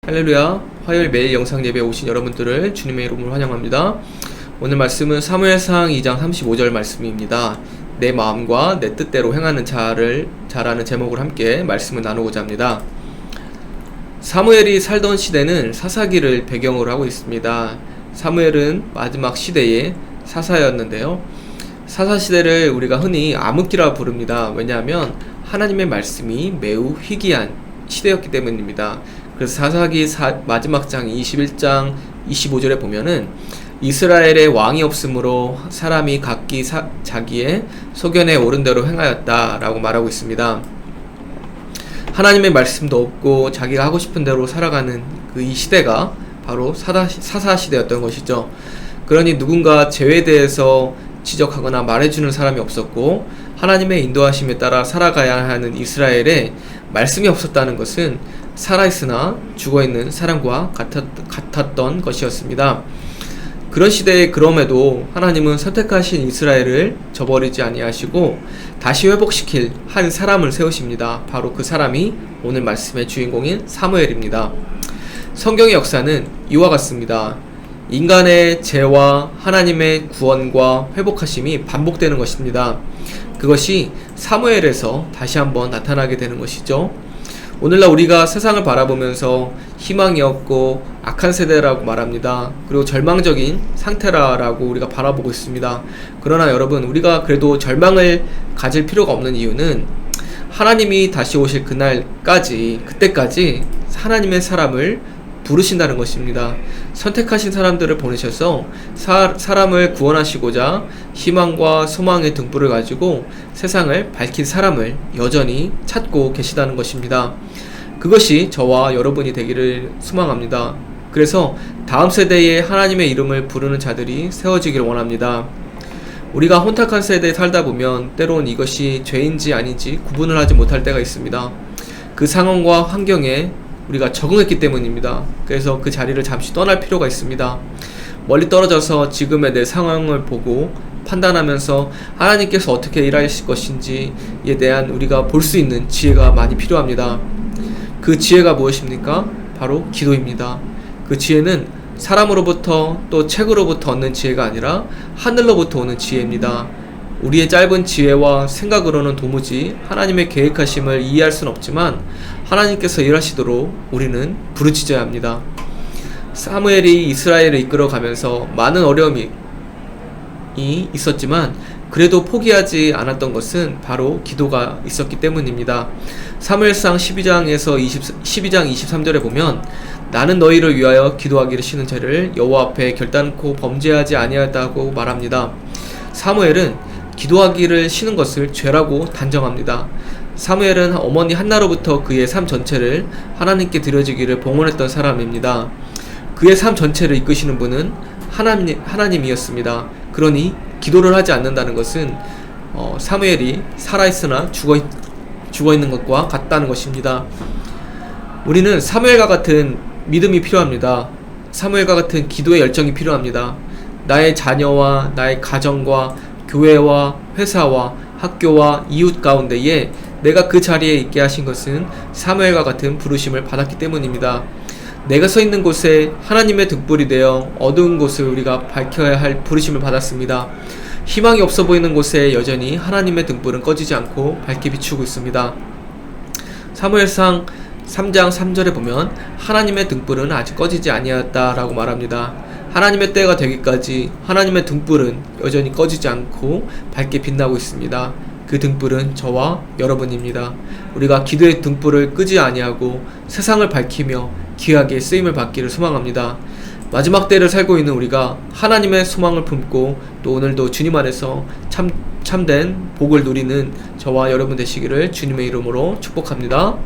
할렐루야. 화요일 매일 영상 예배에 오신 여러분들을 주님의 이름으로 환영합니다. 오늘 말씀은 사무엘상 2장 35절 말씀입니다. 내 마음과 내 뜻대로 행하는 자라는 제목으로 함께 말씀을 나누고자 합니다. 사무엘이 살던 시대는 사사기를 배경으로 하고 있습니다. 사무엘은 마지막 시대의 사사였는데요. 사사시대를 우리가 흔히 암흑기라 부릅니다. 왜냐하면 하나님의 말씀이 매우 희귀한 시대였기 때문입니다. 그래서 사사기 마지막 장 21장 25절에 보면은 이스라엘의 왕이 없으므로 사람이 각기 자기의 소견에 옳은 대로 행하였다 라고 말하고 있습니다. 하나님의 말씀도 없고 자기가 하고 싶은 대로 살아가는 이 시대가 바로 사사시대였던 것이죠. 그러니 누군가 죄에 대해서 지적하거나 말해주는 사람이 없었고 하나님의 인도하심에 따라 살아가야 하는 이스라엘에 말씀이 없었다는 것은 살아있으나 죽어있는 사람과 같았던 것이었습니다. 그런 시대에 그럼에도 하나님은 선택하신 이스라엘을 저버리지 아니하시고 다시 회복시킬 한 사람을 세우십니다. 바로 그 사람이 오늘 말씀의 주인공인 사무엘입니다. 성경의 역사는 이와 같습니다. 인간의 죄와 하나님의 구원과 회복하심이 반복되는 것입니다. 그것이 사무엘에서 다시 한번 나타나게 되는 것이죠. 오늘날 우리가 세상을 바라보면서 희망이 없고 악한 세대라고 말합니다. 그리고 절망적인 상태라고 우리가 바라보고 있습니다. 그러나 여러분, 우리가 그래도 절망을 가질 필요가 없는 이유는 하나님이 다시 오실 그때까지 하나님의 사람을 부르신다는 것입니다. 선택하신 사람들을 보내셔서 사람을 구원하시고자 희망과 소망의 등불을 가지고 세상을 밝힌 사람을 여전히 찾고 계시다는 것입니다. 그것이 저와 여러분이 되기를 소망합니다. 그래서 다음 세대에 하나님의 이름을 부르는 자들이 세워지기를 원합니다. 우리가 혼탁한 세대에 살다 보면 때론 이것이 죄인지 아닌지 구분을 하지 못할 때가 있습니다. 그 상황과 환경에 우리가 적응했기 때문입니다. 그래서 그 자리를 잠시 떠날 필요가 있습니다. 멀리 떨어져서 지금의 내 상황을 보고 판단하면서 하나님께서 어떻게 일하실 것인지에 대한 우리가 볼 수 있는 지혜가 많이 필요합니다. 그 지혜가 무엇입니까? 바로 기도입니다. 그 지혜는 사람으로부터 또 책으로부터 얻는 지혜가 아니라 하늘로부터 오는 지혜입니다. 우리의 짧은 지혜와 생각으로는 도무지 하나님의 계획하심을 이해할 수는 없지만 하나님께서 일하시도록 우리는 부르짖어야 합니다. 사무엘이 이스라엘을 이끌어가면서 많은 어려움이 있었지만 그래도 포기하지 않았던 것은 바로 기도가 있었기 때문입니다. 사무엘상 12장 23절에 보면 나는 너희를 위하여 기도하기를 싫은 죄를 여호와 앞에 결단코 범죄하지 아니하였다고 말합니다. 사무엘은 기도하기를 싫은 것을 죄라고 단정합니다. 사무엘은 어머니 한나로부터 그의 삶 전체를 하나님께 드려지기를 봉헌했던 사람입니다. 그의 삶 전체를 이끄시는 분은 하나님이었습니다. 그러니 기도를 하지 않는다는 것은 사무엘이 살아있으나 죽어있는 것과 같다는 것입니다. 우리는 사무엘과 같은 믿음이 필요합니다. 사무엘과 같은 기도의 열정이 필요합니다. 나의 자녀와 나의 가정과 교회와 회사와 학교와 이웃 가운데에 내가 그 자리에 있게 하신 것은 사무엘과 같은 부르심을 받았기 때문입니다. 내가 서 있는 곳에 하나님의 등불이 되어 어두운 곳을 우리가 밝혀야 할 부르심을 받았습니다. 희망이 없어 보이는 곳에 여전히 하나님의 등불은 꺼지지 않고 밝게 비추고 있습니다. 사무엘상 3장 3절에 보면 하나님의 등불은 아직 꺼지지 아니하였다라고 말합니다. 하나님의 때가 되기까지 하나님의 등불은 여전히 꺼지지 않고 밝게 빛나고 있습니다. 그 등불은 저와 여러분입니다. 우리가 기도의 등불을 끄지 아니하고 세상을 밝히며 귀하게 쓰임을 받기를 소망합니다. 마지막 때를 살고 있는 우리가 하나님의 소망을 품고 또 오늘도 주님 안에서 참된 복을 누리는 저와 여러분 되시기를 주님의 이름으로 축복합니다.